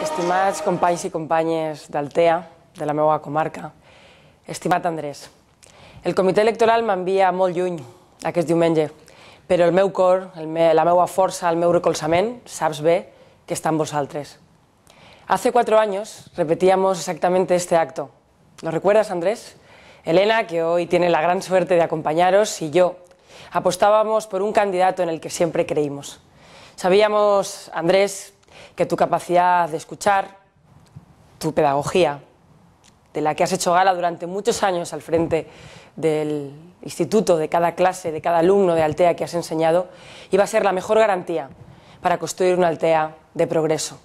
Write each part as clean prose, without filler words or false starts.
Estimats companys i companyes d'Altea, de la meva comarca, estimat Andrés, el comitè electoral m'envia molt lluny aquest diumenge, però el meu cor, la meva força, el meu recolzament, saps bé que està amb vosaltres. Hace 4 años repetíamos exactamente este acto. ¿Lo recuerdas, Andrés? Elena, que hoy tiene la gran suerte de acompañaros, y yo apostábamos por un candidato en el que siempre creímos. Sabíamos, Andrés, que tu capacidad de escuchar, tu pedagogía, de la que has hecho gala durante muchos años al frente del instituto, de cada clase, de cada alumno de Altea que has enseñado, iba a ser la mejor garantía para construir una Altea de progreso.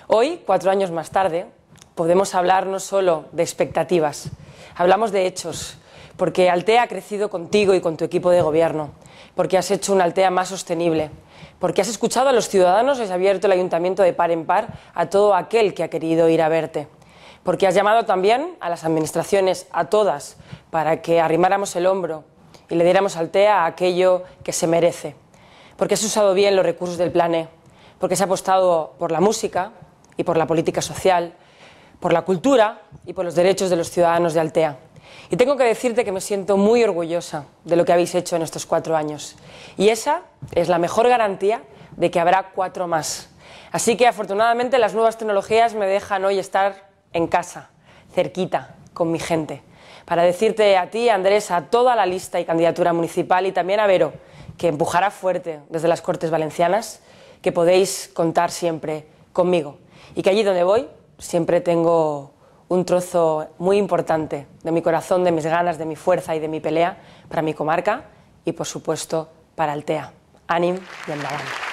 Hoy, 4 años más tarde, podemos hablar no solo de expectativas, hablamos de hechos, porque Altea ha crecido contigo y con tu equipo de gobierno, porque has hecho una Altea más sostenible, porque has escuchado a los ciudadanos y has abierto el ayuntamiento de par en par a todo aquel que ha querido ir a verte, porque has llamado también a las administraciones, a todas, para que arrimáramos el hombro y le diéramos a Altea aquello que se merece, porque has usado bien los recursos del Plan E, porque has apostado por la música y por la política social, por la cultura y por los derechos de los ciudadanos de Altea. Y tengo que decirte que me siento muy orgullosa de lo que habéis hecho en estos 4 años. Y esa es la mejor garantía de que habrá 4 más. Así que afortunadamente las nuevas tecnologías me dejan hoy estar en casa, cerquita, con mi gente, para decirte a ti, Andrés, a toda la lista y candidatura municipal, y también a Vero, que empujará fuerte desde las Cortes Valencianas, que podéis contar siempre conmigo. Y que allí donde voy siempre tengo un trozo muy importante de mi corazón, de mis ganas, de mi fuerza y de mi pelea para mi comarca y, por supuesto, para Altea. Ànim i endavant.